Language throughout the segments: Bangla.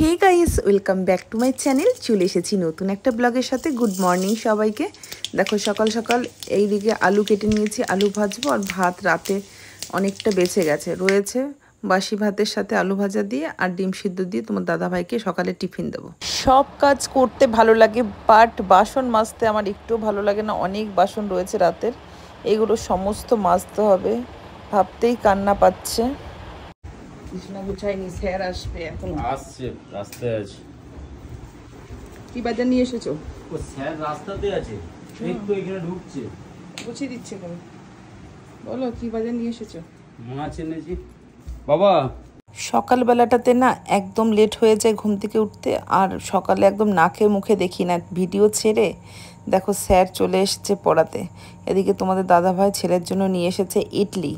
Hey guys, welcome back to my channel. চলে এসেছি নতুন একটা ব্লগের সাথে। গুড মর্নিং সবাইকে। দেখো সকাল সকাল এইদিকে আলু কেটে নিয়েছি, আলু ভাজবো। আর ভাত রাতে অনেকটা বেঁচে গেছে, রয়েছে বাসি ভাতের সাথে আলু ভাজা দিয়ে আর ডিম সিদ্ধ দিয়ে তোমার দাদাভাইকে সকালে টিফিন দেবো। সব কাজ করতে ভালো লাগে, বাট বাসন মাজতে আমার একটু ভালো লাগে না। অনেক বাসন রয়েছে রাতের, এগুলো সমস্ত মাজতে হবে, ভাবতেই কান্না পাচ্ছে। কৃষ্ণা গুছাইনি, স্যার আসবে এখন। আসছে, রাস্তায় আছে। কি বাজার নিয়ে এসেছো? ও স্যার রাস্তাতে আছে, এই তো এখানে ঢুকছে। গুছিয়ে দিচ্ছে কেন? বলো কি বাজার নিয়ে এসেছো? মাছ এনেছি বাবা। সকালবেলাটাতে না একদম লেট হয়ে যায় ঘুম থেকে উঠতে, আর সকালে একদম নাকে মুখে দেখি না ভিডিও ছেড়ে। দেখো স্যার চলে এসেছে পড়াতে। এদিকে তোমাদের দাদাভাই ছেলের জন্য নিয়ে এসেছে ইডলি।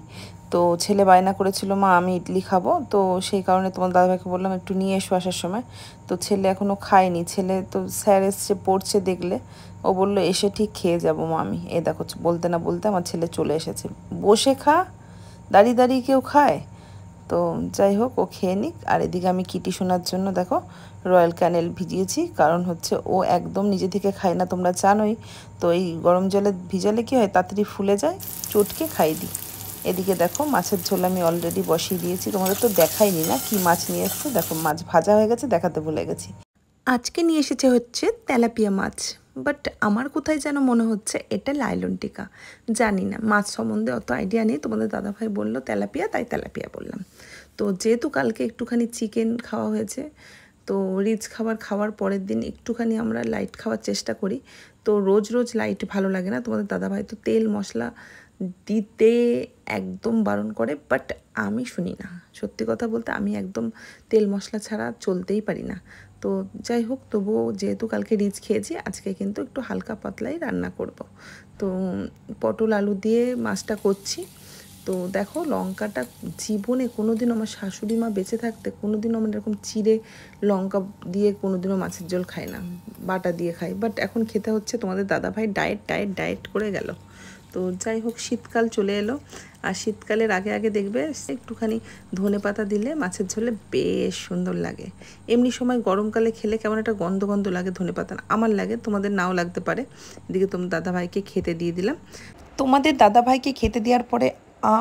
তো ছেলে বায়না করেছিল, মা আমি ইডলি খাবো, তো সেই কারণে তোমার দাদাভাইকে বললাম একটু নিয়ে এসো আসার সময়। তো ছেলে এখনও খায়নি। ছেলে তো স্যার এসছে পড়ছে দেখলে ও বললো এসে ঠিক খেয়ে যাবো মা আমি। এ দেখো বলতে না বলতে আমার ছেলে চলে এসেছে। বসে খা, দাঁড়িয়ে দাঁড়িয়ে কেউ খায়? তো যাই হোক, ও খেয়ে নিক। আর এদিকে আমি কিটি শোনার জন্য দেখো রয়্যাল ক্যানেল ভিজিয়েছি, কারণ হচ্ছে ও একদম নিজে থেকে খায় না, তোমরা জানোই। তো এই গরম জলে ভিজালে কী হয়, তাড়াতাড়ি ফুলে যায়, চটকে খাই দিই। এদিকে দেখো মাছের ঝোল আমি অলরেডি বসিয়ে দিয়েছি। তোমাদের তো দেখাইনি না কি মাছ নিয়ে এসছে। দেখো মাছ ভাজা হয়ে গেছে, দেখাতে ভুলে গেছি। আজকে নিয়ে এসেছে হচ্ছে তেলাপিয়া মাছ, বাট আমার কোথায় যেন মনে হচ্ছে এটা লাইলন টিকা। জানি না, মাছ সম্বন্ধে অত আইডিয়া নেই। তোমাদের দাদাভাই বললো তেলাপিয়া, তাই তেলাপিয়া বললাম। তো যেহেতু কালকে একটুখানি চিকেন খাওয়া হয়েছে, তো রিচ খাওয়ার পরের দিন একটুখানি আমরা লাইট খাওয়ার চেষ্টা করি। তো রোজ রোজ লাইট ভালো লাগে না। তোমাদের দাদাভাই তো তেল মশলা দিতে একদম বারণ করে, বাট আমি শুনি না। সত্যি কথা বলতে আমি একদম তেল মশলা ছাড়া চলতেই পারি না। তো যাই হোক, তবুও যেহেতু কালকে রিচ খেয়েছি, আজকে কিন্তু একটু হালকা পাতলাই রান্না করব। তো পটল আলু দিয়ে মাছটা করছি। তো দেখো লঙ্কাটা জীবনে কোনোদিনও আমার শাশুড়ি মা বেঁচে থাকতে কোনোদিনও আমার এরকম চিড়ে লঙ্কা দিয়ে কোনোদিনও মাছের ঝোল খায় না, বাটা দিয়ে খাই। বাট এখন খেতে হচ্ছে। তোমাদের দাদাভাই ডায়েট করে গেল। তো যাই হোক, শীতকাল চলে এলো, আর শীতকালের আগে আগে দেখবে একটুখানি ধনে পাতা দিলে মাছের ঝোলে বেশ সুন্দর লাগে। এমনি সময় গরমকালে খেলে কেমন একটা গন্ধ গন্ধ লাগে ধনে পাতা, আমার লাগে, তোমাদের নাও লাগতে পারে। এদিকে তোমার দাদাভাইকে খেতে দিয়ে দিলাম। তোমাদের দাদাভাইকে খেতে দেওয়ার পরে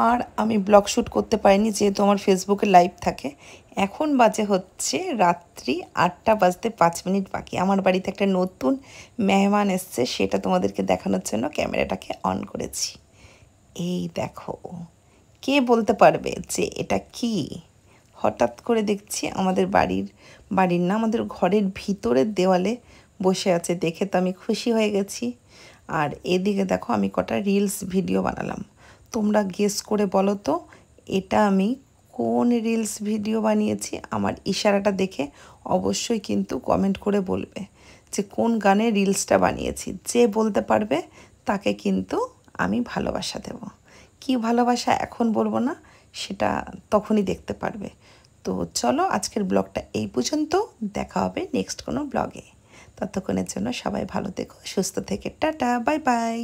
আর আমি ব্লগ শ্যুট করতে পারিনি, যেহেতু আমার ফেসবুকে লাইভ থাকে। এখন বাজে হচ্ছে রাত্রি 8টা বাজতে 5 মিনিট বাকি। আমার বাড়িতে একটা নতুন মেহমান এসছে, সেটা তোমাদেরকে দেখানোর জন্য ক্যামেরাটাকে অন করেছি। এই দেখো, কে বলতে পারবে যে এটা কি? হঠাৎ করে দেখছি আমাদের বাড়ির না, আমাদের ঘরের ভিতরের দেওয়ালে বসে আছে। দেখে তো আমি খুশি হয়ে গেছি। আর এদিকে দেখো আমি কটা রিলস ভিডিও বানালাম। তোমরা গেস করে বলো তো এটা আমি কোন রিলস ভিডিও বানিয়েছি। আমার ইশারাটা দেখে অবশ্যই কিন্তু কমেন্ট করে বলবে যে কোন গানে রিলসটা বানিয়েছি। যে বলতে পারবে তাকে কিন্তু আমি ভালোবাসা দেব। কি ভালোবাসা এখন বলবো না, সেটা তখনই দেখতে পারবে। তো চলো আজকের ব্লগটা এই পর্যন্ত, দেখা হবে নেক্সট কোনো ব্লগে। ততক্ষণের জন্য সবাই ভালো থেকো, সুস্থ থেকে টাটা, বাই বাই।